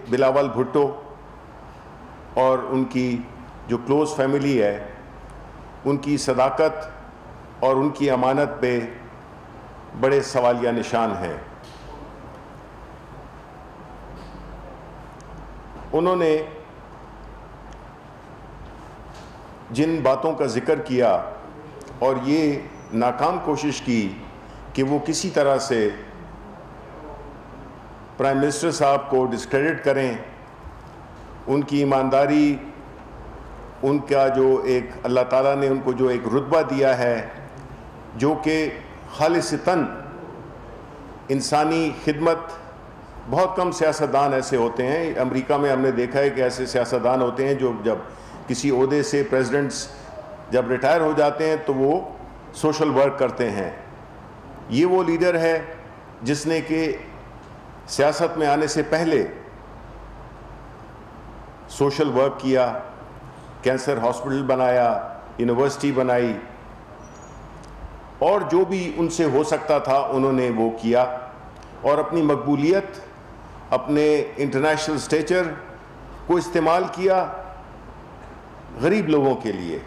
بلاول بھٹو اور ان کی جو کلوز فیملی ہے ان کی صداقت اور ان کی امانت پہ بڑے سوالیہ نشان ہیں۔ انہوں نے جن باتوں کا ذکر کیا اور یہ ناکام کوشش کی کہ وہ کسی طرح سے پرائم منسٹر صاحب کو ڈسکریڈٹ کریں، ان کی ایمانداری، ان کا جو ایک اللہ تعالیٰ نے ان کو جو ایک رتبہ دیا ہے جو کہ خالصتاً انسانی خدمت، بہت کم سیاستدان ایسے ہوتے ہیں۔ امریکہ میں ہم نے دیکھا ہے کہ ایسے سیاستدان ہوتے ہیں جو جب کسی عہدے سے پریزیڈنٹس جب ریٹائر ہو جاتے ہیں تو وہ سوشل ورک کرتے ہیں۔ یہ وہ لیڈر ہے جس نے کہ سیاست میں آنے سے پہلے سوشل ورک کیا، کینسر ہاسپٹل بنایا، یونیورسٹی بنائی، اور جو بھی ان سے ہو سکتا تھا انہوں نے وہ کیا، اور اپنی مقبولیت، اپنے انٹرنیشنل اسٹیچر کو استعمال کیا غریب لوگوں کے لیے۔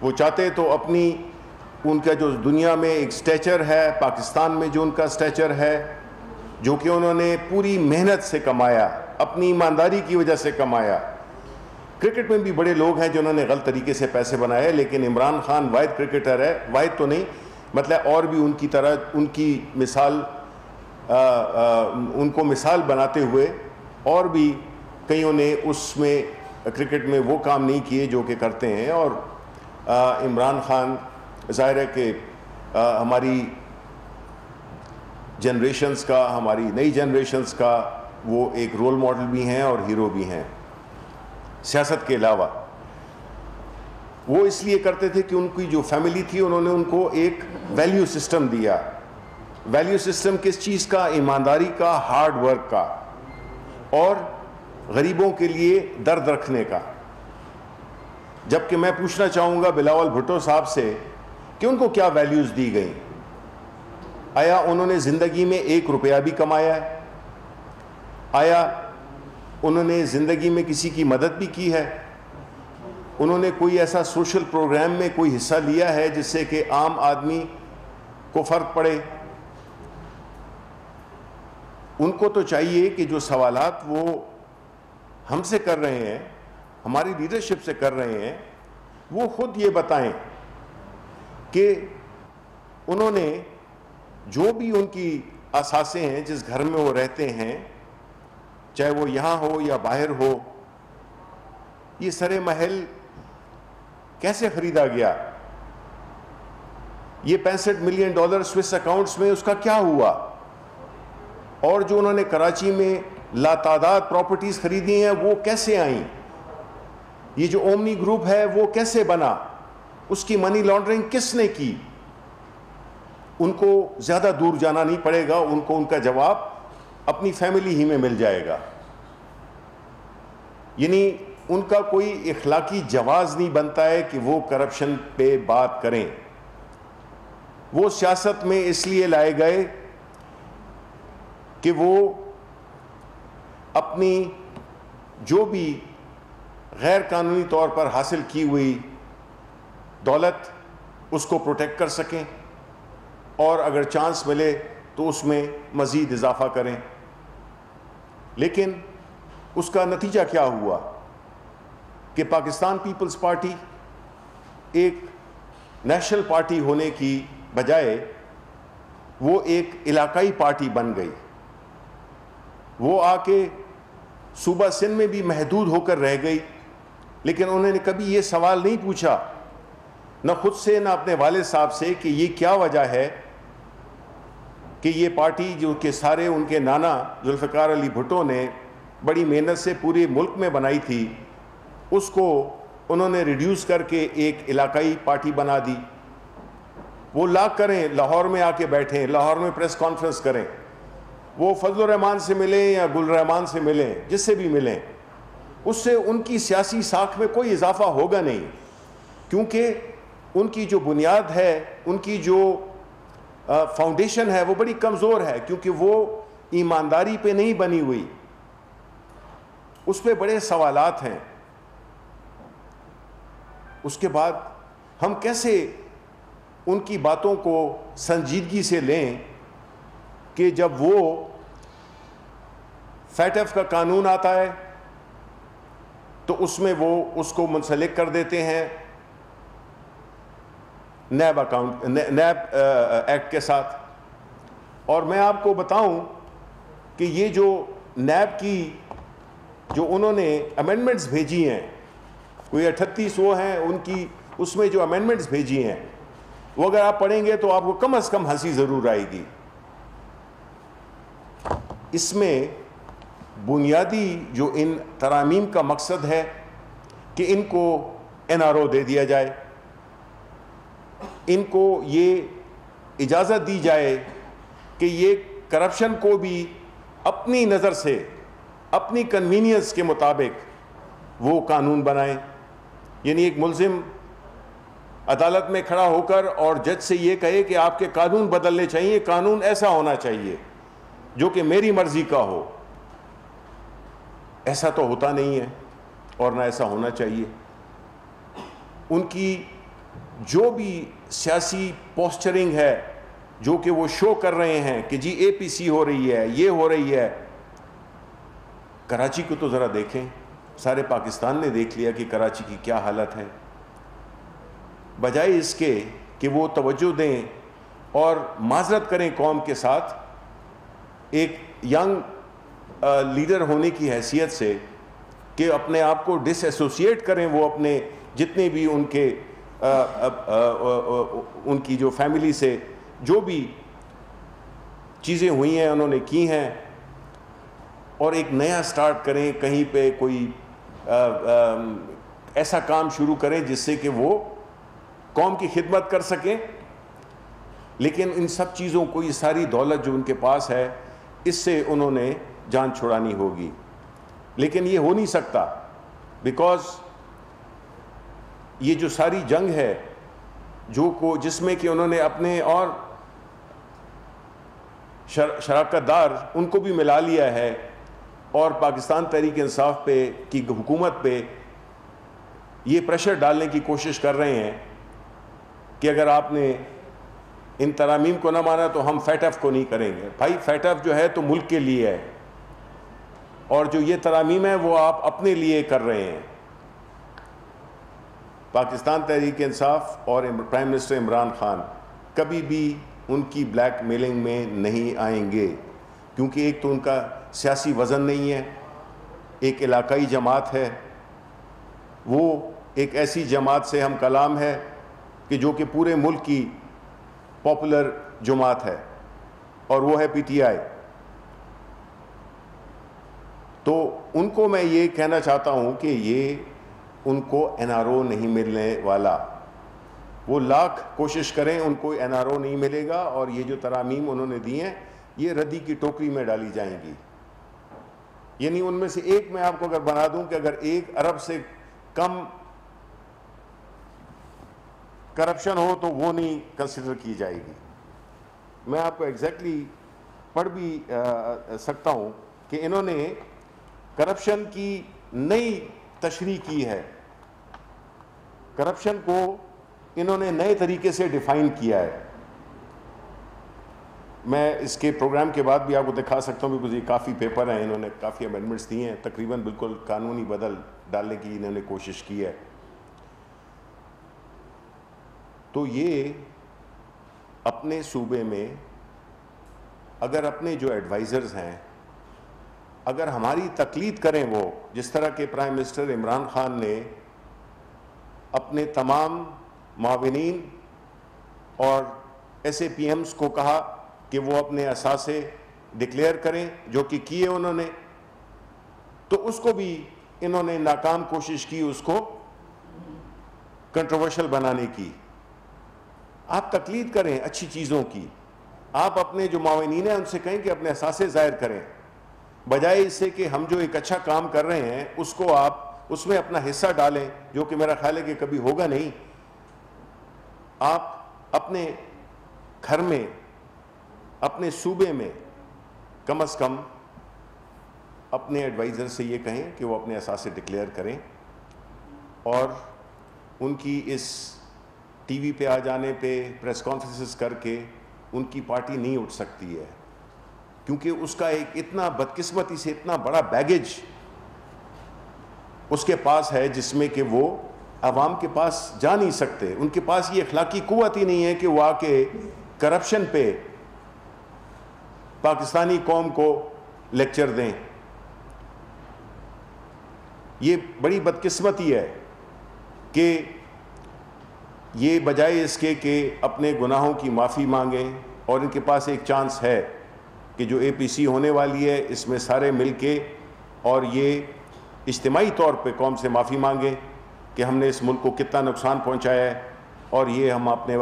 وہ چاہتے تو اپنی ان کا جو دنیا میں ایک اسٹیچر ہے، پاکستان میں جو ان کا اسٹیچر ہے، جو کہ انہوں نے پوری محنت سے کمایا، اپنی ایمانداری کی وجہ سے کمایا۔ کرکٹ میں بھی بڑے لوگ ہیں جنہوں نے غلط طریقے سے پیسے بنائے، لیکن عمران خان واحد کرکٹر ہے، واحد تو نہیں، مطلب اور بھی ان کی طرح ان کی مثال ان کو مثال بناتے ہوئے اور بھی کئیوں نے اس میں کرکٹ میں وہ کام نہیں کیے جو کہ کرتے ہیں۔ اور عمران خان ظاہر ہے کہ ہماری جنریشنز کا، ہماری نئی جنریشنز کا وہ ایک رول ماڈل بھی ہیں اور ہیرو بھی ہیں سیاست کے علاوہ۔ وہ اس لیے کرتے تھے کہ ان کی جو فیملی تھی انہوں نے ان کو ایک ویلیو سسٹم دیا۔ ویلیو سسٹم کس چیز کا؟ ایمانداری کا، ہارڈ ورک کا، اور غریبوں کے لیے درد رکھنے کا۔ جبکہ میں پوچھنا چاہوں گا بلاول بھٹو صاحب سے کہ ان کو کیا ویلیوز دی گئیں؟ آیا انہوں نے زندگی میں 1 روپیہ بھی کمایا ہے؟ آیا انہوں نے زندگی میں کسی کی مدد بھی کی ہے؟ انہوں نے کوئی ایسا سوشل پروگرام میں کوئی حصہ لیا ہے جس سے کہ عام آدمی کو فرق پڑے؟ ان کو تو چاہیے کہ جو سوالات وہ ہم سے کر رہے ہیں، ہماری لیڈرشپ سے کر رہے ہیں، وہ خود یہ بتائیں کہ انہوں نے جو بھی ان کی اثاثے ہیں، جس گھر میں وہ رہتے ہیں، چاہے وہ یہاں ہو یا باہر ہو، یہ سر محل کیسے خریدا گیا؟ یہ $65 ملین سوئس اکاؤنٹس میں اس کا کیا ہوا؟ اور جو انہوں نے کراچی میں لاتعداد پراپرٹیز خریدی ہیں وہ کیسے آئیں؟ یہ جو اومنی گروپ ہے وہ کیسے بنا؟ اس کی منی لانڈرنگ کس نے کی؟ ان کو زیادہ دور جانا نہیں پڑے گا، ان کو ان کا جواب اپنی فیملی ہی میں مل جائے گا۔ یعنی ان کا کوئی اخلاقی جواز نہیں بنتا ہے کہ وہ کرپشن پہ بات کریں۔ وہ سیاست میں اس لیے لائے گئے کہ وہ اپنی جو بھی غیر قانونی طور پر حاصل کی ہوئی دولت اس کو پروٹیکٹ کر سکیں، اور اگر چانس ملے تو اس میں مزید اضافہ کریں۔ لیکن اس کا نتیجہ کیا ہوا کہ پاکستان پیپلز پارٹی ایک نیشنل پارٹی ہونے کی بجائے وہ ایک علاقائی پارٹی بن گئی۔ وہ آ کے صوبہ سندھ میں بھی محدود ہو کر رہ گئی، لیکن انہوں نے کبھی یہ سوال نہیں پوچھا، نہ خود سے نہ اپنے والد صاحب سے، کہ یہ کیا وجہ ہے کہ یہ پارٹی جو کہ سارے ان کے نانا ذوالفقار علی بھٹو نے بڑی محنت سے پورے ملک میں بنائی تھی، اس کو انہوں نے ریڈیوس کر کے ایک علاقائی پارٹی بنا دی۔ وہ لاکھ کریں، لاہور میں آ کے بیٹھیں، لاہور میں پریس کانفرنس کریں، وہ فضل الرحمان سے ملیں یا گل الرحمان سے ملیں، جس سے بھی ملیں، اس سے ان کی سیاسی ساکھ میں کوئی اضافہ ہوگا نہیں، کیونکہ ان کی جو بنیاد ہے، ان کی جو فاؤنڈیشن ہے وہ بڑی کمزور ہے، کیونکہ وہ ایمانداری پہ نہیں بنی ہوئی۔ اس پہ بڑے سوالات ہیں. اس کے بعد ہم کیسے ان کی باتوں کو سنجیدگی سے لیں کہ جب وہ فیٹف کا قانون آتا ہے تو اس میں وہ اس کو منسلک کر دیتے ہیں نیب ایکٹ کے ساتھ. اور میں آپ کو بتاؤں کہ یہ جو نیب کی جو انہوں نے امینڈمنٹس بھیجی ہیں, کوئی 38 وہ ہیں ان کی, اس میں جو امینڈمنٹس بھیجی ہیں وہ اگر آپ پڑھیں گے تو آپ کو کم از کم ہنسی ضرور آئے گی. اس میں بنیادی جو ان ترامیم کا مقصد ہے کہ ان کو NRO دے دیا جائے, ان کو یہ اجازت دی جائے کہ یہ کرپشن کو بھی اپنی نظر سے, اپنی کنوینئنس کے مطابق وہ قانون بنائیں. یعنی ایک ملزم عدالت میں کھڑا ہو کر اور جج سے یہ کہے کہ آپ کے قانون بدلنے چاہیے, قانون ایسا ہونا چاہیے جو کہ میری مرضی کا ہو. ایسا تو ہوتا نہیں ہے اور نہ ایسا ہونا چاہیے. ان کی جو بھی سیاسی پوسچرنگ ہے جو کہ وہ شو کر رہے ہیں کہ جی APC ہو رہی ہے, یہ ہو رہی ہے, کراچی کو تو ذرا دیکھیں, سارے پاکستان نے دیکھ لیا کہ کراچی کی کیا حالت ہے. بجائے اس کے کہ وہ توجہ دیں اور معذرت کریں قوم کے ساتھ, ایک ینگ لیڈر ہونے کی حیثیت سے کہ اپنے آپ کو ڈس ایسوسیٹ کریں وہ اپنے جتنے بھی ان کے ان کی جو فیملی سے جو بھی چیزیں ہوئی ہیں انہوں نے کی ہیں, اور ایک نیا سٹارٹ کریں, کہیں پہ کوئی ایسا کام شروع کریں جس سے کہ وہ قوم کی خدمت کر سکیں. لیکن ان سب چیزوں کو, یہ ساری دولت جو ان کے پاس ہے, اس سے انہوں نے جان چھڑانی ہوگی. لیکن یہ ہو نہیں سکتا بیکاز یہ جو ساری جنگ ہے جس میں کہ انہوں نے اپنے اور شراکت دار ان کو بھی ملا لیا ہے, اور پاکستان تحریک انصاف پہ کی حکومت پہ یہ پریشر ڈالنے کی کوشش کر رہے ہیں کہ اگر آپ نے ان ترامیم کو نہ مانا تو ہم فیٹف کو نہیں کریں گے. بھائی فیٹف جو ہے تو ملک کے لیے ہے, اور جو یہ ترامیم ہے وہ آپ اپنے لیے کر رہے ہیں. پاکستان تحریک انصاف اور پرائم منسٹر عمران خان کبھی بھی ان کی بلیک میلنگ میں نہیں آئیں گے, کیونکہ ایک تو ان کا سیاسی وزن نہیں ہے, ایک علاقائی جماعت ہے, وہ ایک ایسی جماعت سے ہم کلام ہے کہ جو کہ پورے ملک کی پاپولر جماعت ہے, اور وہ ہے PTI. تو ان کو میں یہ کہنا چاہتا ہوں کہ یہ ان کو NRO نہیں ملنے والا. وہ لاکھ کوشش کریں ان کو NRO نہیں ملے گا, اور یہ جو ترامیم انہوں نے دی ہیں یہ ردی کی ٹوکری میں ڈالی جائیں گی. یعنی ان میں سے ایک میں آپ کو اگر بنا دوں کہ اگر 1 ارب سے کم کرپشن ہو تو وہ نہیں کنسیڈر کی جائے گی. میں آپ کو ایگزیکٹلی پڑھ بھی سکتا ہوں کہ انہوں نے کرپشن کی نئی تشریح کی ہے, کرپشن کو انہوں نے نئے طریقے سے ڈیفائن کیا ہے. میں اس کے پروگرام کے بعد بھی آپ کو دکھا سکتا ہوں, because یہ کافی پیپر ہیں, انہوں نے کافی امینڈمنٹس دی ہیں, تقریباً بالکل قانونی بدل ڈالنے کی انہوں نے کوشش کی ہے. تو یہ اپنے صوبے میں اگر اپنے جو ایڈوائزرز ہیں اگر ہماری تقلید کریں, وہ جس طرح کے پرائم منسٹر عمران خان نے اپنے تمام معاونین اور SAPMs کو کہا کہ وہ اپنے اثاثے ڈکلیئر کریں, جو کہ کیے انہوں نے, تو اس کو بھی انہوں نے ناکام کوشش کی اس کو کنٹروورشل بنانے کی. آپ تقلید کریں اچھی چیزوں کی, آپ اپنے جو معاونین ہیں ان سے کہیں کہ اپنے اثاثے ظاہر کریں, بجائے اس سے کہ ہم جو ایک اچھا کام کر رہے ہیں اس کو آپ اس میں اپنا حصہ ڈالیں, جو کہ میرا خیال ہے کہ کبھی ہوگا نہیں. آپ اپنے گھر میں, اپنے صوبے میں کم از کم اپنے ایڈوائزر سے یہ کہیں کہ وہ اپنے اثاثے ڈکلیئر کریں، اور ان کی اس ٹی وی پہ آ جانے پہ پریس کانفرنسز کر کے ان کی پارٹی نہیں اٹھ سکتی ہے، کیونکہ اس کا ایک اتنا بدقسمتی سے اتنا بڑا بیگیج اس کے پاس ہے جس میں کہ وہ عوام کے پاس جا نہیں سکتے. ان کے پاس یہ اخلاقی قوت ہی نہیں ہے کہ وہ آ کے کرپشن پہ پاکستانی قوم کو لیکچر دیں. یہ بڑی بدقسمتی ہے کہ یہ بجائے اس کے کہ اپنے گناہوں کی معافی مانگیں، اور ان کے پاس ایک چانس ہے کہ جو APC ہونے والی ہے اس میں سارے مل کے اور یہ اجتماعی طور پہ قوم سے معافی مانگیں کہ ہم نے اس ملک کو کتنا نقصان پہنچایا ہے، اور یہ ہم اپنے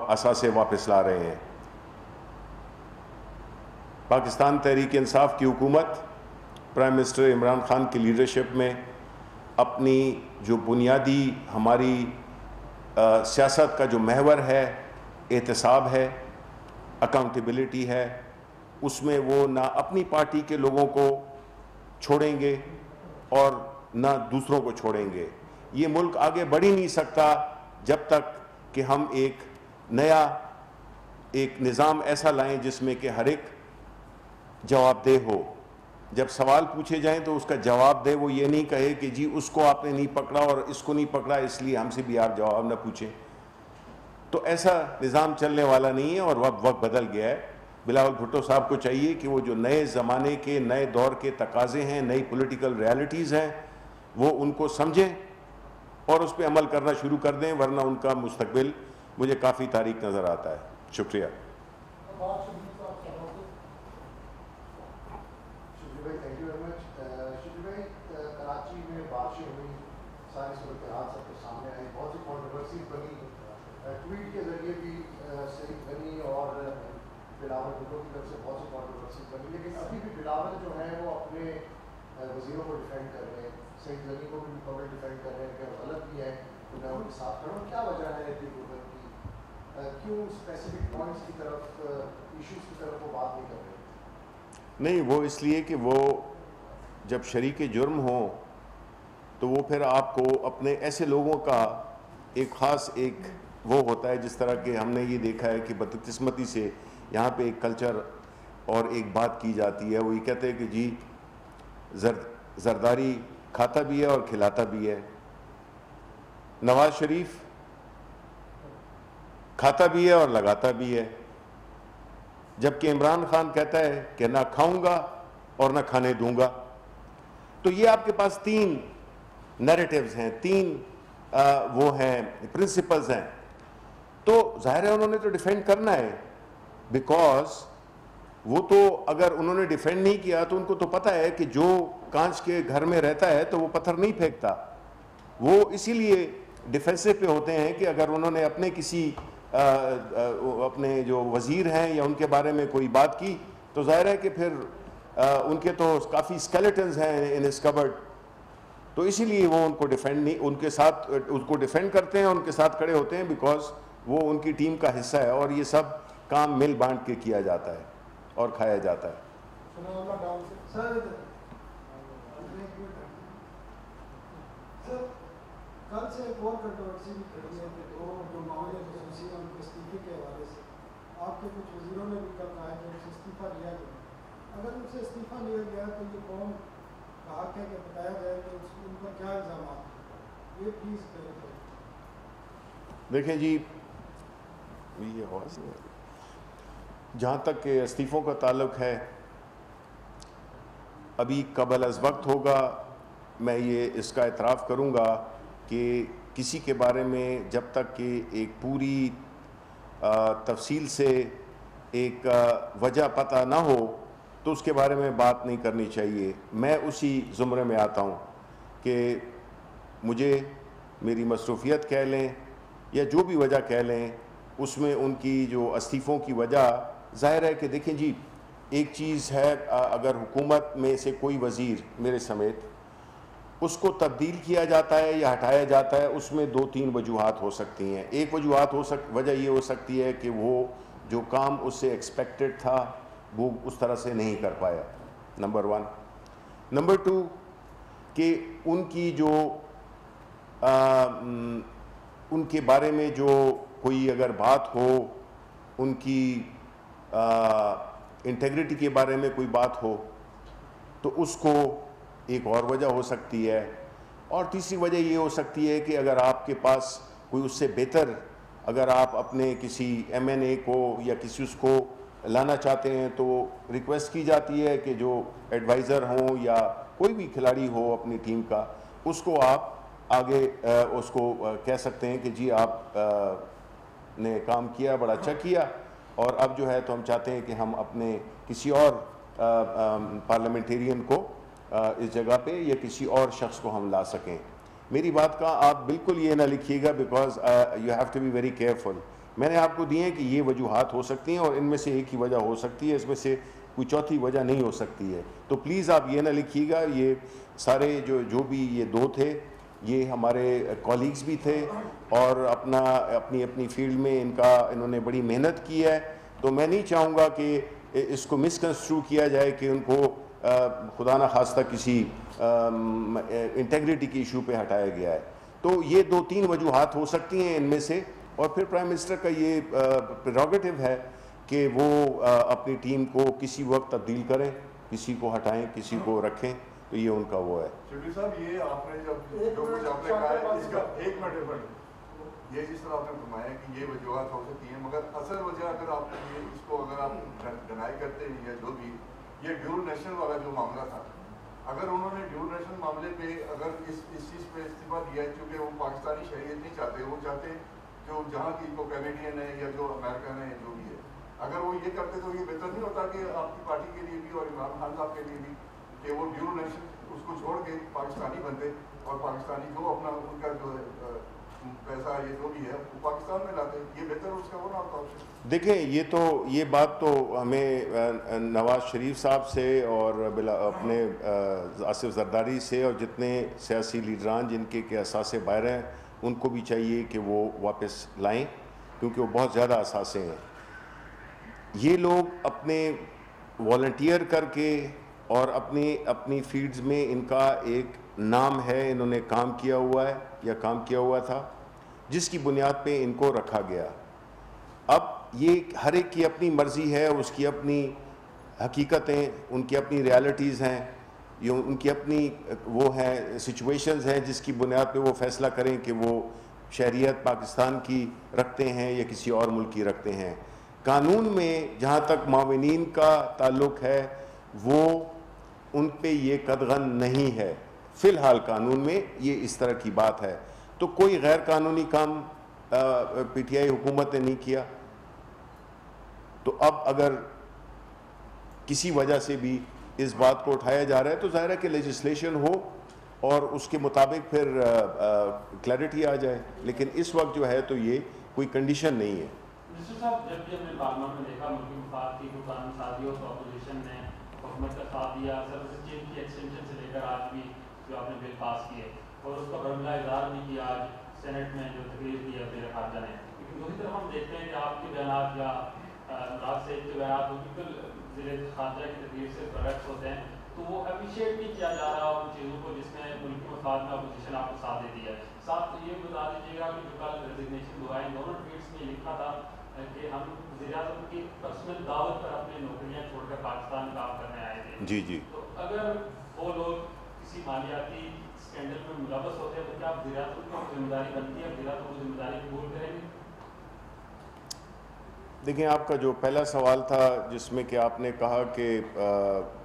اثاثے واپس لا رہے ہیں. پاکستان تحریک انصاف کی حکومت پرائم منسٹر عمران خان کی لیڈرشپ میں اپنی جو بنیادی ہماری سیاست کا جو محور ہے، احتساب ہے، اکاؤنٹیبلٹی ہے، اس میں وہ نہ اپنی پارٹی کے لوگوں کو چھوڑیں گے اور نہ دوسروں کو چھوڑیں گے. یہ ملک آگے بڑھ ہی نہیں سکتا جب تک کہ ہم ایک نیا نظام ایسا لائیں جس میں کہ ہر ایک جواب دہ ہو. جب سوال پوچھے جائیں تو اس کا جواب دے، وہ یہ نہیں کہے کہ جی اس کو آپ نے نہیں پکڑا اور اس کو نہیں پکڑا اس لیے ہم سے بھی آپ جواب نہ پوچھیں. تو ایسا نظام چلنے والا نہیں ہے، اور وقت بدل گیا ہے. بلاول بھٹو صاحب کو چاہیے کہ وہ جو نئے زمانے کے نئے دور کے تقاضے ہیں، نئی پولیٹیکل ریالٹیز ہیں، وہ ان کو سمجھیں اور اس پہ عمل کرنا شروع کر دیں، ورنہ ان کا مستقبل مجھے کافی تاریک نظر آتا ہے. شکریہ. ٹویٹ کے ذریعے بھی سعید غنی اور بلاول بھٹو کی طرف سے بہت سی کانٹروورسیز بنی، لیکن ابھی بھی بلاول جو ہیں وہ اپنے وزیروں کو ڈیفینڈ کر رہے ہیں، سعید غنی کو بھی مکمل ڈیفینڈ کر رہے ہیں کہ وہ غلط بھی ہیں تو میں ان کے ساتھ کھڑا ہوں. کیا وجہ ہے حکومت کی، کیوں اسپیسیفک پوائنٹس کی طرف، ایشوز کی طرف وہ بات نہیں کر رہے؟ نہیں، وہ اس لیے کہ وہ جب شریک جرم ہوں تو وہ پھر آپ کو اپنے ایسے لوگوں کا ایک خاص ایک وہ ہوتا ہے، جس طرح کہ ہم نے یہ دیکھا ہے کہ بدقسمتی سے یہاں پہ ایک کلچر اور ایک بات کی جاتی ہے. وہ یہ کہتے ہیں کہ جی زرداری کھاتا بھی ہے اور کھلاتا بھی ہے. نواز شریف کھاتا بھی ہے اور لگاتا بھی ہے، جبکہ عمران خان کہتا ہے کہ نہ کھاؤں گا اور نہ کھانے دوں گا. تو یہ آپ کے پاس تین نیریٹیوز ہیں، تین وہ ہیں پرنسپلز ہیں. تو ظاہر ہے انہوں نے تو ڈیفینڈ کرنا ہے، بیکاز وہ تو اگر انہوں نے ڈیفینڈ نہیں کیا تو ان کو تو پتہ ہے کہ جو کانچ کے گھر میں رہتا ہے تو وہ پتھر نہیں پھینکتا. وہ اسی لیے ڈیفینسو پہ ہوتے ہیں کہ اگر انہوں نے اپنے کسی اپنے جو وزیر ہیں یا ان کے بارے میں کوئی بات کی تو ظاہر ہے کہ پھر ان کے تو کافی اسکیلیٹنز ہیں ان اس کبرڈ. تو اسی لیے وہ ان کو ڈیفینڈ نہیں، ان کے ساتھ ان کو ڈیفینڈ کرتے ہیں، ان کے ساتھ کھڑے ہوتے ہیں، بیکاز وہ ان کی ٹیم کا حصہ ہے، اور یہ سب کام مل بانٹ کے کیا جاتا ہے اور کھایا جاتا ہے. کل سے ایک اور کنٹروورسی بھی کھڑی ہے کہ دو جو معاملے خصوصی ہیں ان کے استعفے کے حوالے سے آپ کے کچھ وزیروں نے بھی کل کہا کہ ان سے استعفیٰ لیا گیا. اگر ان سے استعفیٰ لیا گیا تو یہ قوم کا حق ہے کہ بتایا جائے کہ ان پر کیا الزامات ہیں، یہ پلیز کریں. دیکھیں جی، یہ آواز جہاں تک کہ استعفوں کا تعلق ہے، ابھی قبل از وقت ہوگا میں یہ اس کا اعتراف کروں گا کہ کسی کے بارے میں جب تک کہ ایک پوری تفصیل سے ایک وجہ پتہ نہ ہو تو اس کے بارے میں بات نہیں کرنی چاہیے. میں اسی زمرے میں آتا ہوں کہ مجھے میری مصروفیت کہہ لیں یا جو بھی وجہ کہہ لیں، اس میں ان کی جو استعفوں کی وجہ ظاہر ہے کہ دیکھیں جی، ایک چیز ہے اگر حکومت میں سے کوئی وزیر میرے سمیت اس کو تبدیل کیا جاتا ہے یا ہٹایا جاتا ہے، اس میں دو تین وجوہات ہو سکتی ہیں. ایک وجہ یہ ہو سکتی ہے کہ وہ جو کام اس سے ایکسپیکٹڈ تھا وہ اس طرح سے نہیں کر پایا، نمبر 1. نمبر 2 کہ ان کی جو ان کے بارے میں جو کوئی اگر بات ہو، ان کی انٹیگریٹی کے بارے میں کوئی بات ہو تو اس کو ایک اور وجہ ہو سکتی ہے. اور تیسری وجہ یہ ہو سکتی ہے کہ اگر آپ کے پاس کوئی اس سے بہتر، اگر آپ اپنے کسی ایم این اے کو یا کسی اس کو لانا چاہتے ہیں تو ریکویسٹ کی جاتی ہے کہ جو ایڈوائزر ہوں یا کوئی بھی کھلاڑی ہو اپنی ٹیم کا، اس کو آپ آگے اس کو کہہ سکتے ہیں کہ جی آپ نے کام کیا، بڑا اچھا کیا، اور اب جو ہے تو ہم چاہتے ہیں کہ ہم اپنے کسی اور پارلیمنٹیرین کو اس جگہ پہ یا کسی اور شخص کو ہم لا سکیں. میری بات کا آپ بالکل یہ نہ لکھیے گا because you have to be very careful. میں نے آپ کو دیے ہیں کہ یہ وجوہات ہو سکتی ہیں اور ان میں سے ایک ہی وجہ ہو سکتی ہے، اس میں سے کوئی چوتھی وجہ نہیں ہو سکتی ہے. تو پلیز آپ یہ نہ لکھیے گا. یہ سارے جو بھی یہ 2 تھے یہ ہمارے کولیگز بھی تھے اور اپنی فیلڈ میں انہوں نے بڑی محنت کی ہے. تو میں نہیں چاہوں گا کہ اس کو مسکنسٹرو کیا جائے کہ ان کو خدا نہ خواستہ کسی انٹیگریٹی کی ایشو پہ ہٹایا گیا ہے. تو یہ 2-3 وجوہات ہو سکتی ہیں ان میں سے. اور پھر پرائم منسٹر کا یہ پریروگیٹو ہے کہ وہ اپنی ٹیم کو کسی وقت تبدیل کریں، کسی کو ہٹائیں، کسی کو رکھیں. تو یہ ان کا وہ ہے. شبیر صاحب، یہ آپ نے جو کچھ آپ نے کہا ہے اس کا ایک منٹ، یہ جس طرح آپ نے فرمایا کہ یہ وجوہات ہو سکتی ہیں، مگر اصل وجہ اگر آپ نے اس کو اگر آپ ڈینائی کرتے ہیں یا جو بھی، یہ ڈیول نیشنل والا جو معاملہ تھا، اگر انہوں نے ڈیول نیشنل معاملے پہ اگر اس چیز پہ استعفیٰ دیا ہے، چونکہ وہ پاکستانی شہریت نہیں چاہتے، وہ چاہتے جو جہاں کی کو کینیڈین ہے یا جو امریکن ہے جو بھی ہے، اگر وہ یہ کرتے تو یہ بہتر نہیں ہوتا کہ آپ کی پارٹی کے لیے بھی اور عمران خان صاحب کے لیے بھی کہ وہ ڈیول نیشن اس کو چھوڑ کے پاکستانی بنتے اور پاکستانی جو اپنا ان کا جو پیسہ یہ جو بھی ہے وہ پاکستان میں لاتے، یہ بہتر اس کا وہ نہ ہوتا. دیکھیں یہ بات تو ہمیں نواز شریف صاحب سے اور اپنے آصف زرداری سے اور جتنے سیاسی لیڈران جن کے اثاثے باہر ہیں ان کو بھی چاہیے کہ وہ واپس لائیں، کیونکہ وہ بہت زیادہ اثاثے ہیں. یہ لوگ اپنے والنٹیئر کر کے اور اپنی فیلڈز میں ان کا ایک نام ہے، انہوں نے کام کیا ہوا ہے یا کام کیا ہوا تھا جس کی بنیاد پہ ان کو رکھا گیا. اب یہ ہر ایک کی اپنی مرضی ہے، اس کی اپنی حقیقتیں، ان کی اپنی ریالٹیز ہیں، ان کی اپنی وہ ہیں سچویشنز ہیں جس کی بنیاد پہ وہ فیصلہ کریں کہ وہ شہریت پاکستان کی رکھتے ہیں یا کسی اور ملک کی رکھتے ہیں. قانون میں جہاں تک معاونین کا تعلق ہے وہ ان پہ یہ قدغن نہیں ہے. فی الحال قانون میں یہ اس طرح کی بات ہے. تو کوئی غیر قانونی کام پی ٹی آئی حکومت نے نہیں کیا. تو اب اگر کسی وجہ سے بھی اس بات کو اٹھایا جا رہا ہے تو ظاہر ہے کہ لیجسلیشن ہو اور اس کے مطابق پھر کلیئرٹی آ جائے. لیکن اس وقت جو ہے تو یہ کوئی کنڈیشن نہیں ہے. منسٹر صاحب، جب بھی ہم نے پارلیمنٹ میں دیکھا ملکی مفاد کی جو قانون سازی اور اپوزیشن نے حکومت کا ساتھ دیا، سروس چین کی ایکسٹینشن سے لے کر آج بھی جو آپ نے بل پاس کیے اور اس کا برملا اظہار نہیں کیا آج سینٹ میں جو تقریر کی ہے وزیر خارجہ نے. لیکن دوسری طرف ہم دیکھتے ہیں کہ آپ کے بیانات یا راج صاحب کے بیانات بالکل وزیر خارجہ کی تقریر سے برعکس ہوتے ہیں. تو وہ اپریشیٹ نہیں کیا جا رہا ان چیزوں کو جس میں ملکی مفاد میں اپوزیشن آپ کو ساتھ دیتی ہے. ساتھ یہ بتا دیجیے گا کہ جو کل ریزگنیشن ہوا ہے، دونوں ٹویٹس میں لکھا تھا کہ ہم وزیر اعظم کی پرسنل دعوت پر اپنی نوکریاں چھوڑ کر پاکستان کام کرنے آئے تھے. جی تو اگر وہ لوگ کسی مالیاتی اسکینڈل میں ملوث ہوتے ہیں تو کیا وزیر اعظم کی ذمہ داری بنتی ہے، وزیر اعظم کو ذمہ داری قبول کریں گے؟ دیکھیں، آپ کا جو پہلا سوال تھا جس میں کہ آپ نے کہا کہ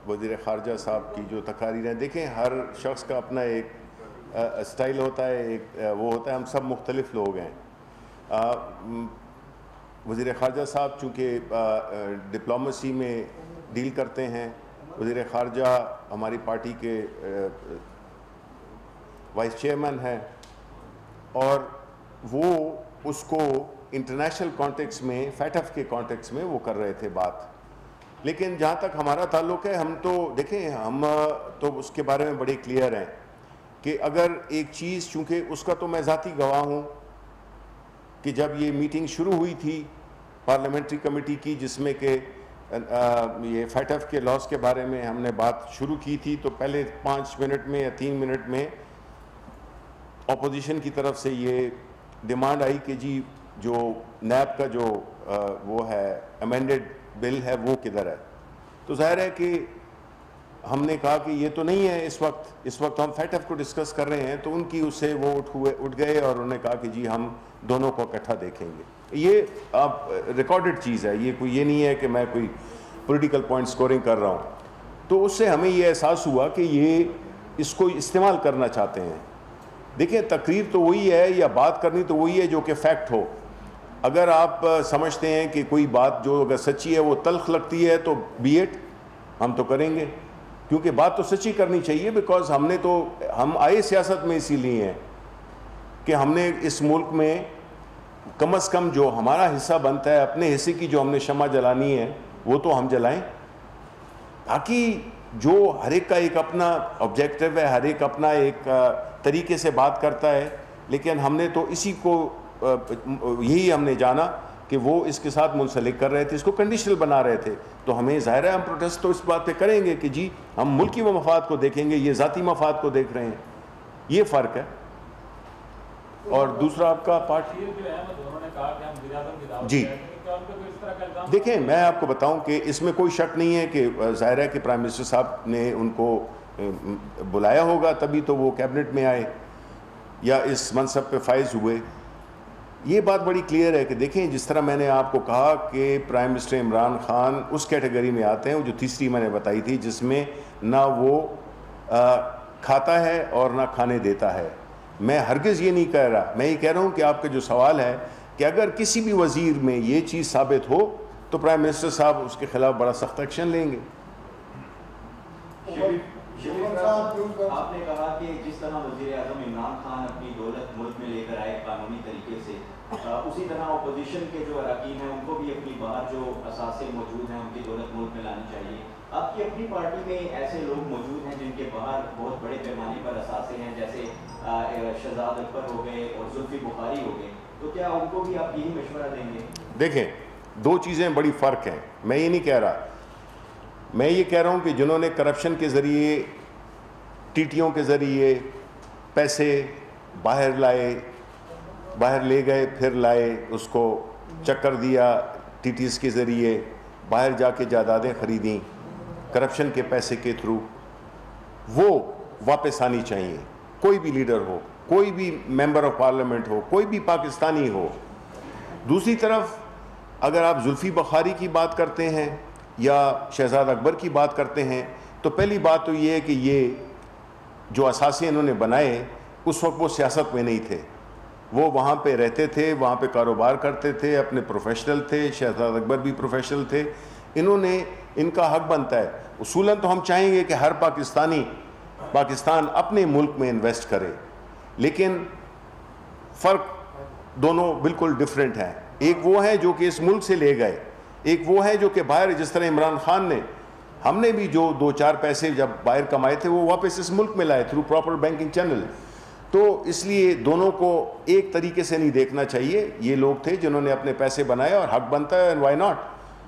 وزیر خارجہ صاحب کی جو تقاریر ہیں، دیکھیں ہر شخص کا اپنا ایک اسٹائل ہوتا ہے، ایک وہ ہوتا ہے. ہم سب مختلف لوگ ہیں. وزیر خارجہ صاحب چونکہ ڈپلومیسی میں ڈیل کرتے ہیں، وزیر خارجہ ہماری پارٹی کے وائس چیئرمین ہیں اور وہ اس کو انٹرنیشنل کانٹیکس میں، فیٹف کے کانٹیکس میں وہ کر رہے تھے بات. لیکن جہاں تک ہمارا تعلق ہے، ہم تو دیکھیں ہم تو اس کے بارے میں بڑے کلیئر ہیں کہ اگر ایک چیز، چونکہ اس کا تو میں ذاتی گواہ ہوں کہ جب یہ میٹنگ شروع ہوئی تھی پارلیمنٹری کمیٹی کی جس میں کہ یہ FATF کے لاس کے بارے میں ہم نے بات شروع کی تھی تو پہلے 5 منٹ میں یا 3 منٹ میں اپوزیشن کی طرف سے یہ ڈیمانڈ آئی کہ جی جو نیب کا جو وہ ہے امینڈڈ بل ہے وہ کدھر ہے. تو ظاہر ہے کہ ہم نے کہا کہ یہ تو نہیں ہے اس وقت ہم FATF کو ڈسکس کر رہے ہیں. تو ان کی اس سے وہ اٹھ گئے اور انہوں نے کہا کہ جی ہم دونوں کو اکٹھا دیکھیں گے. یہ آپ ریکارڈڈ چیز ہے, یہ نہیں ہے کہ میں کوئی پولیٹیکل پوائنٹ سکورنگ کر رہا ہوں. تو اس سے ہمیں یہ احساس ہوا کہ یہ اس کو استعمال کرنا چاہتے ہیں. دیکھیں تقریر تو وہی ہے یا بات کرنی تو وہی ہے جو کہ فیکٹ ہو. اگر آپ سمجھتے ہیں کہ کوئی بات جو اگر سچی ہے وہ تلخ لگتی ہے تو بی ایٹ, ہم تو کریں گے, کیونکہ بات تو سچی کرنی چاہیے. بیکاز ہم آئے سیاست میں اسی لیے ہیں کہ ہم نے اس ملک میں کم از کم جو ہمارا حصہ بنتا ہے, اپنے حصے کی جو ہم نے شمع جلانی ہے وہ تو ہم جلائیں. باقی جو ہر ایک کا ایک اپنا آبجیکٹو ہے, ہر ایک اپنا ایک طریقے سے بات کرتا ہے, لیکن ہم نے تو اسی کو یہی ہم نے جانا کہ وہ اس کے ساتھ منسلک کر رہے تھے, اس کو کنڈیشنل بنا رہے تھے. تو ہمیں ظاہر ہے ہم پروٹیسٹ تو اس بات پہ کریں گے کہ جی ہم ملکی مفاد کو دیکھیں گے, یہ ذاتی مفاد کو دیکھ رہے ہیں. یہ فرق ہے. اور دوسرا آپ کا پارٹ جی دیکھیں میں آپ کو بتاؤں کہ اس میں کوئی شک نہیں ہے کہ ظاہر ہے کہ پرائم منسٹر صاحب نے ان کو بلایا ہوگا تبھی تو وہ کیبنٹ میں آئے یا اس منصب پہ فائز ہوئے. یہ بات بڑی کلیئر ہے کہ دیکھیں جس طرح میں نے آپ کو کہا کہ پرائم منسٹر عمران خان اس کیٹیگری میں آتے ہیں, وہ جو تیسری میں نے بتائی تھی, جس میں نہ وہ کھاتا ہے اور نہ کھانے دیتا ہے. میں ہرگز یہ نہیں کہہ رہا, میں یہ کہہ رہا ہوں کہ آپ کا جو سوال ہے کہ اگر کسی بھی وزیر میں یہ چیز ثابت ہو تو پرائم منسٹر صاحب اس کے خلاف بڑا سخت ایکشن لیں گے. آپ نے کہا کہ جس طرح وزیر اعظم عمران خان اپنی دولت ملک میں لے کر آئے قانونی طریقے سے, اسی طرح اپوزیشن کے جو اراکین ہیں ان کو بھی اپنی باہر جو اثاثے موجود ہیں ان کی دولت ملک میں لانی چاہیے. آپ کی اپنی پارٹی میں ایسے لوگ موجود ہیں جن کے باہر بہت بڑے پیمانے پر اثاثے ہیں, جیسے شہزاد اکبر ہو گئے اور زلفی بخاری ہو گئے, تو کیا ان کو بھی آپ یہی مشورہ دیں گے؟ دیکھیں دو چیزیں بڑی فرق ہیں. میں یہ نہیں کہہ رہا, میں یہ کہہ رہا ہوں کہ جنہوں نے کرپشن کے ذریعے, ٹیٹیوں کے ذریعے پیسے باہر لے گئے, پھر لائے, اس کو چکر دیا, ٹیٹیز کے ذریعے باہر جا کے جائیدادیں خریدیں کرپشن کے پیسے کے تھرو, وہ واپس آنی چاہیے. کوئی بھی لیڈر ہو, کوئی بھی ممبر آف پارلیمنٹ ہو, کوئی بھی پاکستانی ہو. دوسری طرف اگر آپ زلفی بخاری کی بات کرتے ہیں یا شہزاد اکبر کی بات کرتے ہیں تو پہلی بات تو یہ ہے کہ یہ جو اثاثے انہوں نے بنائے اس وقت وہ سیاست میں نہیں تھے, وہ وہاں پہ رہتے تھے, وہاں پہ کاروبار کرتے تھے, اپنے پروفیشنل تھے. شہزاد اکبر بھی پروفیشنل تھے. ان کا حق بنتا ہے. اصولاً تو ہم چاہیں گے کہ ہر پاکستان اپنے ملک میں انویسٹ کرے, لیکن فرق دونوں بالکل ڈیفرنٹ ہیں. ایک وہ ہے جو کہ اس ملک سے لے گئے, ایک وہ ہے جو کہ باہر, جس طرح عمران خان نے, ہم نے بھی جو 2-4 پیسے جب باہر کمائے تھے وہ واپس اس ملک میں لائے تھرو پراپر بینکنگ چینل. تو اس لیے دونوں کو ایک طریقے سے نہیں دیکھنا چاہیے. یہ لوگ تھے جنہوں نے اپنے پیسے بنائے اور حق بنتا ہے, وائی ناٹ.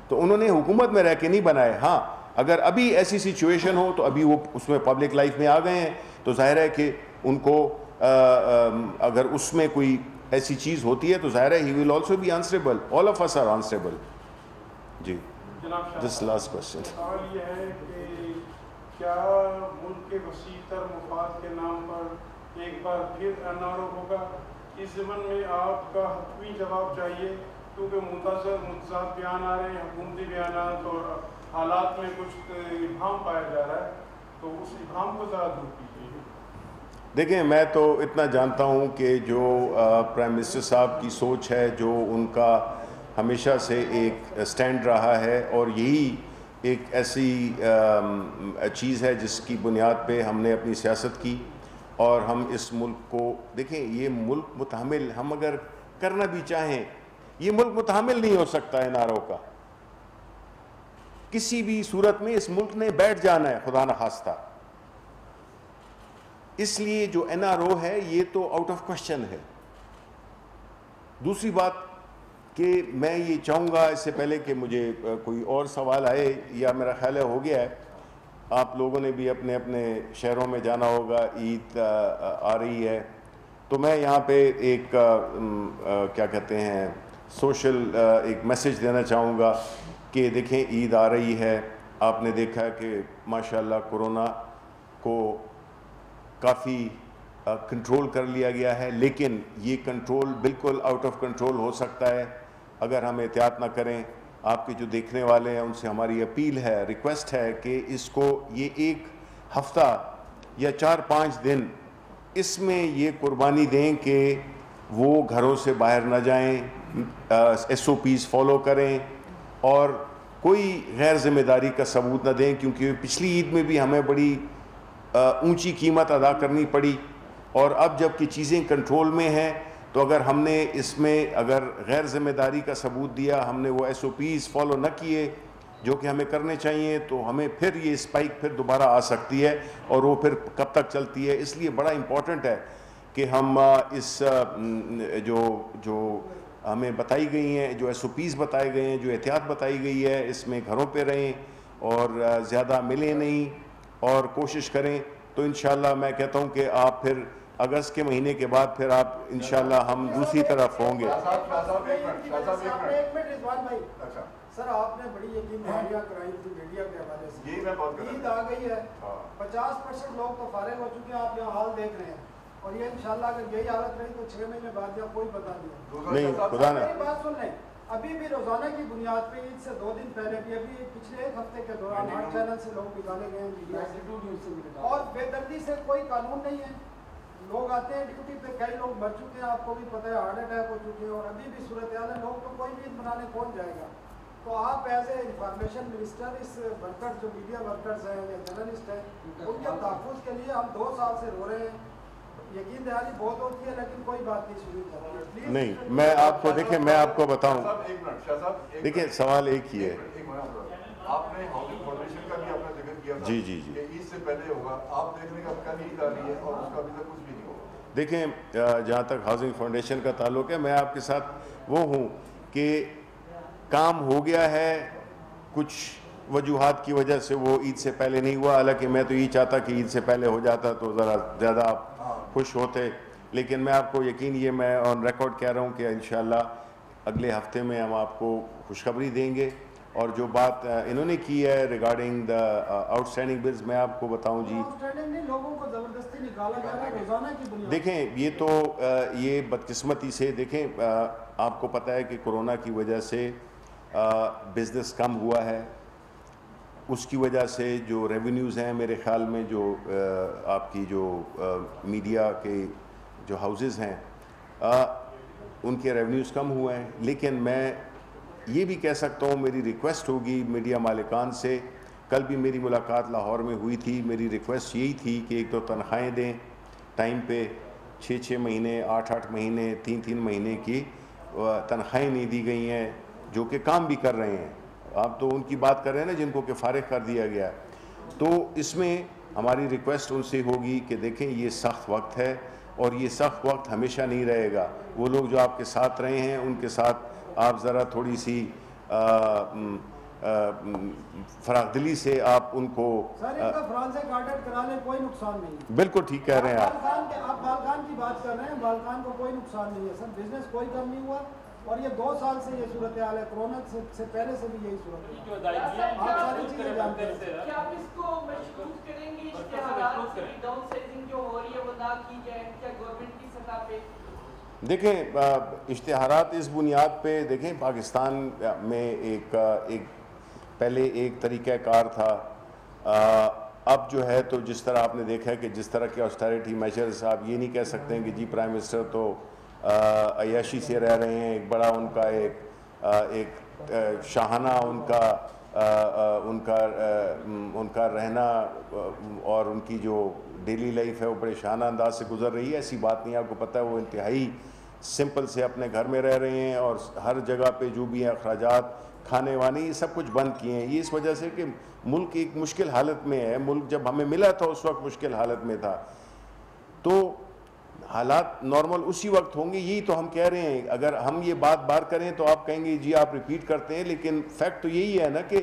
تو انہوں نے حکومت میں رہ کے نہیں بنائے. ہاں اگر ابھی ایسی سچویشن ہو تو ابھی وہ اس میں پبلک لائف میں آ گئے ہیں تو ظاہر ہے کہ ان کو اگر اس میں کوئی ایسی چیز ہوتی ہے تو ظاہر ہے he will also be answerable. All of us are answerable. جی دس لاسٹ کوشچن. سوال یہ ہے کہ کیا ملک کے وسیع تر مفاد کے نام پر ایک بار پھر NRO ہوگا؟ اس ضمن میں آپ کا حتمی جواب چاہیے, کیونکہ متضاد بیان آ رہے ہیں, حکومتی بیانات, اور حالات میں کچھ ابہام پایا جا رہا ہے, تو اس ابہام کو ذرا دور کیجیے. دیکھیں میں تو اتنا جانتا ہوں کہ جو پرائم منسٹر صاحب کی سوچ ہے, جو ان کا ہمیشہ سے ایک سٹینڈ رہا ہے, اور یہی ایک ایسی چیز ہے جس کی بنیاد پہ ہم نے اپنی سیاست کی. اور ہم اس ملک کو دیکھیں, یہ ملک متحمل, ہم اگر کرنا بھی چاہیں یہ ملک متحمل نہیں ہو سکتا NRO کا. کسی بھی صورت میں اس ملک نے بیٹھ جانا ہے خدا نخواستہ. اس لیے جو NRO ہے یہ تو آؤٹ آف کوشچن ہے. دوسری بات کہ میں یہ چاہوں گا اس سے پہلے کہ مجھے کوئی اور سوال آئے، یا میرا خیال ہے ہو گیا ہے، آپ لوگوں نے بھی اپنے اپنے شہروں میں جانا ہوگا، عید آ رہی ہے، تو میں یہاں پہ ایک کیا کہتے ہیں سوشل ایک میسیج دینا چاہوں گا کہ دیکھیں عید آ رہی ہے، آپ نے دیکھا ہے کہ ماشاءاللہ کورونا کو کافی کنٹرول کر لیا گیا ہے، لیکن یہ کنٹرول بالکل آؤٹ آف کنٹرول ہو سکتا ہے اگر ہم احتیاط نہ کریں۔ آپ کے جو دیکھنے والے ہیں ان سے ہماری اپیل ہے، ریکویسٹ ہے کہ اس کو یہ ایک ہفتہ یا 4-5 دن اس میں یہ قربانی دیں کہ وہ گھروں سے باہر نہ جائیں، SOPs فالو کریں اور کوئی غیر ذمہ داری کا ثبوت نہ دیں، کیونکہ پچھلی عید میں بھی ہمیں بڑی اونچی قیمت ادا کرنی پڑی، اور اب جب کہ چیزیں کنٹرول میں ہیں تو اگر ہم نے اس میں اگر غیر ذمہ داری کا ثبوت دیا، ہم نے وہ SOPs فالو نہ کیے جو کہ ہمیں کرنے چاہیے، تو ہمیں پھر یہ اسپائک پھر دوبارہ آ سکتی ہے، اور وہ پھر کب تک چلتی ہے۔ اس لیے بڑا امپورٹنٹ ہے کہ ہم اس جو ہمیں بتائی گئی ہیں، جو SOPs بتائے گئے ہیں، جو احتیاط بتائی گئی ہے، اس میں گھروں پہ رہیں اور زیادہ ملیں نہیں اور کوشش کریں، تو انشاءاللہ میں کہتا ہوں کہ آپ پھر اگست کے مہینے کے بعد پھر آپ انشاءاللہ ہم دوسری طرف ہوں گے۔ سر آپ نے بڑی یقین دہانیاں کرائی تھی میڈیا کے حوالے سے، عید آ گئی ہے، 50% لوگ تو فارغ ہو چکے ہیں، آپ یہاں حال دیکھ رہے ہیں، اور یہ انشاءاللہ اگر یہی حالت رہی تو 6 مہینے بعد یا کوئی پتہ نہیں۔ خدا نہ میری بات سن لیں، ابھی بھی روزانہ کی بنیاد پہ عید سے 2 دن پہلے بھی ابھی پچھلے 1 ہفتے کے دوران 8 چینل سے لوگ نکالے گئے ہیں، اور بے دردی سے کوئی قانون نہیں ہے، لوگ آتے ہیں ڈیوٹی پہ، کئی لوگ مر چکے ہیں، آپ کو بھی پتہ ہے، ہارٹ اٹیک ہو چکے ہیں، اور ابھی بھی صورتحال ہے، لوگ تو کوئی بھی عید منانے کون جائے گا؟ تو آپ ایز اے انفارمیشن منسٹر اس ورکر جو میڈیا ورکرز ہیں یا جرنلسٹ ہیں ان کے تحفظ کے لیے ہم 2 سال سے رو رہے ہیں، یقین دہانی بہت ہوتی ہے لیکن کوئی بات نہیں سنی جاتی۔ نہیں، میں آپ کو دیکھیں، میں آپ کو بتاؤں، دیکھیں سوال ایک ہی ہے۔ آپ نے ہاؤسنگ فاؤنڈیشن کا بھی اپنا ذکر کیا تھا جی جی جی، کہ عید سے پہلے ہوگا، آپ دیکھ لیں کہ اب کل عید آ رہی ہے اور اس کا ابھی تک کچھ بھی نہیں ہوگا۔ دیکھیں جہاں تک ہاؤسنگ فاؤنڈیشن کا تعلق ہے، میں آپ کے ساتھ وہ ہوں کہ کام ہو گیا ہے، کچھ وجوہات کی وجہ سے وہ عید سے پہلے نہیں ہوا، حالانکہ میں تو یہ چاہتا کہ عید سے پہلے ہو جاتا تو ذرا زیادہ آپ خوش ہوتے، لیکن میں آپ کو یقین یہ میں آن ریکارڈ کہہ رہا ہوں کہ انشاءاللہ اگلے ہفتے میں ہم آپ کو خوشخبری دیں گے۔ اور جو بات انہوں نے کی ہے regarding the out standing bills, میں آپ کو بتاؤں جی، دیکھیں یہ تو یہ بدقسمتی سے، دیکھیں آپ کو پتہ ہے کہ کورونا کی وجہ سے بزنس کم ہوا ہے، اس کی وجہ سے جو ریونیوز ہیں میرے خیال میں جو آپ کی جو میڈیا کے جو ہاؤسز ہیں ان کے ریونیوز کم ہوئے ہیں، لیکن میں یہ بھی کہہ سکتا ہوں، میری ریکویسٹ ہوگی میڈیا مالکان سے، کل بھی میری ملاقات لاہور میں ہوئی تھی، میری ریکویسٹ یہی تھی کہ ایک تو تنخواہیں دیں ٹائم پہ، 6 مہینے 8 مہینے 3 مہینے کی تنخواہیں نہیں دی گئی ہیں، جو کہ کام بھی کر رہے ہیں، آپ تو ان کی بات کر رہے ہیں نا جن کو کہ فارغ کر دیا گیا ہے۔ تو اس میں ہماری ریکویسٹ ان سے ہوگی کہ دیکھیں یہ سخت وقت ہے اور یہ سخت وقت ہمیشہ نہیں رہے گا، وہ لوگ جو آپ کے ساتھ رہے ہیں ان کے ساتھ آپ ذرا تھوڑی سی فراغ دلی سے آپ ان کو کوئی نقصان نہیں ہے، بالکل ٹھیک کہہ رہے ہیں آپ بالکان کی بات کر رہے ہیں، بالکان کو کوئی نقصان نہیں ہے سر، بزنس کوئی کم نہیں ہوا، اور یہ 2 سال سے یہ صورتحال ہے، کورونا سے پہلے سے بھی یہی صورت ہے، آپ ساری چیزیں جانتے ہیں۔ کیا آپ اس کو مشروط کریں گے اشتہارات سے ڈاؤن سائزنگ جو ہو رہی ہے وہ نہ کی جائے، کیا گورنمنٹ کی سطح پہ؟ دیکھیں اشتہارات اس بنیاد پہ، دیکھیں پاکستان میں ایک پہلے ایک طریقہ کار تھا، اب جو ہے تو جس طرح آپ نے دیکھا ہے کہ جس طرح کے آسٹیرٹی میجرز، آپ یہ نہیں کہہ سکتے ہیں کہ جی پرائم منسٹر تو عیاشی سے رہ رہے ہیں، ایک بڑا ان کا ایک شاہانہ ان کا رہنا اور ان کی جو ڈیلی لائف ہے وہ بڑے شاہانہ انداز سے گزر رہی ہے، ایسی بات نہیں، آپ کو پتہ ہے وہ انتہائی سمپل سے اپنے گھر میں رہ رہے ہیں، اور ہر جگہ پہ جو بھی اخراجات کھانے وانے یہ سب کچھ بند کیے ہیں، یہ اس وجہ سے کہ ملک ایک مشکل حالت میں ہے، ملک جب ہمیں ملا تھا اس وقت مشکل حالت میں تھا، تو حالات نارمل اسی وقت ہوں گے. یہی تو ہم کہہ رہے ہیں. اگر ہم یہ بات بار کریں تو آپ کہیں گے جی آپ ریپیٹ کرتے ہیں, لیکن فیکٹ تو یہی ہے نا کہ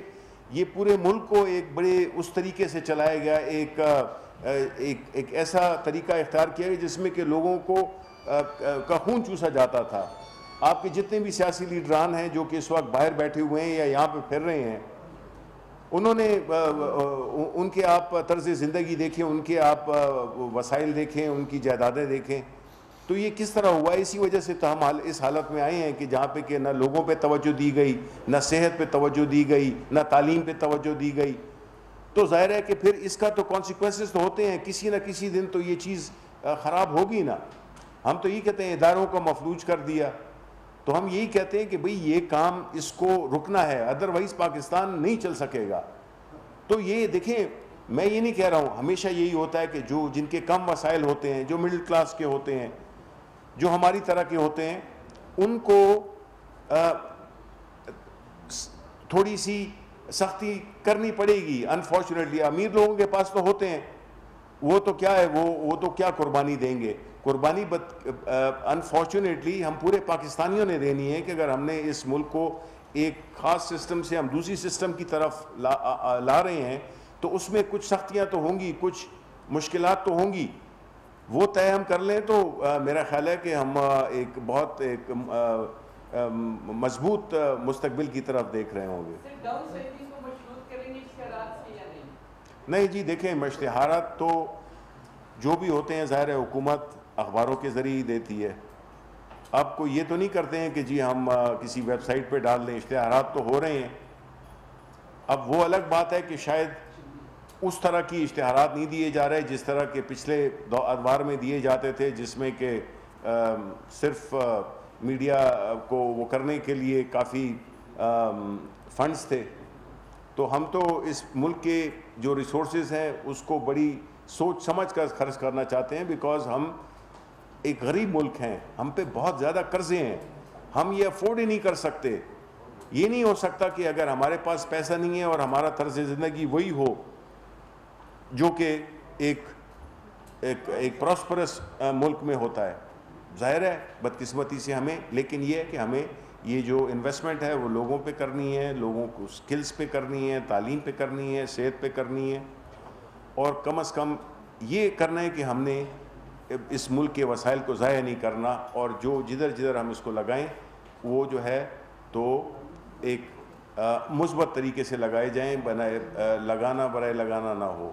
یہ پورے ملک کو ایک بڑے اس طریقے سے چلایا گیا, ایک ایسا طریقہ اختیار کیا گیا جس میں کہ لوگوں کو کا خون چوسا جاتا تھا. آپ کے جتنے بھی سیاسی لیڈران ہیں جو کہ اس وقت باہر بیٹھے ہوئے ہیں یا یہاں پہ پھر رہے ہیں, انہوں نے ان کے آپ طرز زندگی دیکھیں, ان کے آپ وسائل دیکھیں, ان کی جائیدادیں دیکھیں, تو یہ کس طرح ہوا. اسی وجہ سے تو ہم اس حالت میں آئے ہیں کہ جہاں پہ کہ نہ لوگوں پہ توجہ دی گئی, نہ صحت پہ توجہ دی گئی, نہ تعلیم پہ توجہ دی گئی. تو ظاہر ہے کہ پھر اس کا تو کانسیکوینسز تو ہوتے ہیں, کسی نہ کسی دن تو یہ چیز خراب ہوگی نا. ہم تو یہ کہتے ہیں اداروں کو مفلوج کر دیا, تو ہم یہی کہتے ہیں کہ بھئی یہ کام اس کو رکنا ہے, ادروائز پاکستان نہیں چل سکے گا. تو یہ دیکھیں, میں یہ نہیں کہہ رہا ہوں, ہمیشہ یہی ہوتا ہے کہ جن کے کم وسائل ہوتے ہیں, جو مڈل کلاس کے ہوتے ہیں, جو ہماری طرح کے ہوتے ہیں, ان کو تھوڑی سی سختی کرنی پڑے گی. انفارچونیٹلی امیر لوگوں کے پاس تو ہوتے ہیں, وہ تو کیا ہے, وہ تو کیا قربانی دیں گے. قربانی انفارچونیٹلی ہم پورے پاکستانیوں نے دینی ہے کہ اگر ہم نے اس ملک کو ایک خاص سسٹم سے ہم دوسری سسٹم کی طرف لا رہے ہیں, تو اس میں کچھ سختیاں تو ہوں گی, کچھ مشکلات تو ہوں گی. وہ طے ہم کر لیں تو میرا خیال ہے کہ ہم ایک بہت ایک مضبوط مستقبل کی طرف دیکھ رہے ہوں گے. نہیں جی, دیکھیں اشتہارات تو جو بھی ہوتے ہیں ظاہر ہے حکومت اخباروں کے ذریعے دیتی ہے. اب کوئی یہ تو نہیں کرتے ہیں کہ جی ہم کسی ویب سائٹ پہ ڈال دیں. اشتہارات تو ہو رہے ہیں. اب وہ الگ بات ہے کہ شاید اس طرح کی اشتہارات نہیں دیے جا رہے جس طرح کے پچھلے ادوار میں دیے جاتے تھے, جس میں کہ صرف میڈیا کو وہ کرنے کے لیے کافی فنڈز تھے. تو ہم تو اس ملک کے جو ریسورسز ہیں اس کو بڑی سوچ سمجھ کر خرچ کرنا چاہتے ہیں, بیکاز ہم ایک غریب ملک ہیں, ہم پہ بہت زیادہ قرضے ہیں, ہم یہ افورڈ ہی نہیں کر سکتے. یہ نہیں ہو سکتا کہ اگر ہمارے پاس پیسہ نہیں ہے اور ہمارا طرز زندگی وہی ہو جو کہ ایک پراسپرس ملک میں ہوتا ہے. ظاہر ہے بدقسمتی سے ہمیں, لیکن یہ ہے کہ ہمیں یہ جو انویسٹمنٹ ہے وہ لوگوں پہ کرنی ہے, لوگوں کو سکلز پہ کرنی ہے, تعلیم پہ کرنی ہے, صحت پہ کرنی ہے, اور کم از کم یہ کرنا ہے کہ ہم نے اس ملک کے وسائل کو ضائع نہیں کرنا, اور جو جدھر ہم اس کو لگائیں وہ جو ہے تو ایک مثبت طریقے سے لگائے جائیں, لگانا برائے لگانا نہ ہو.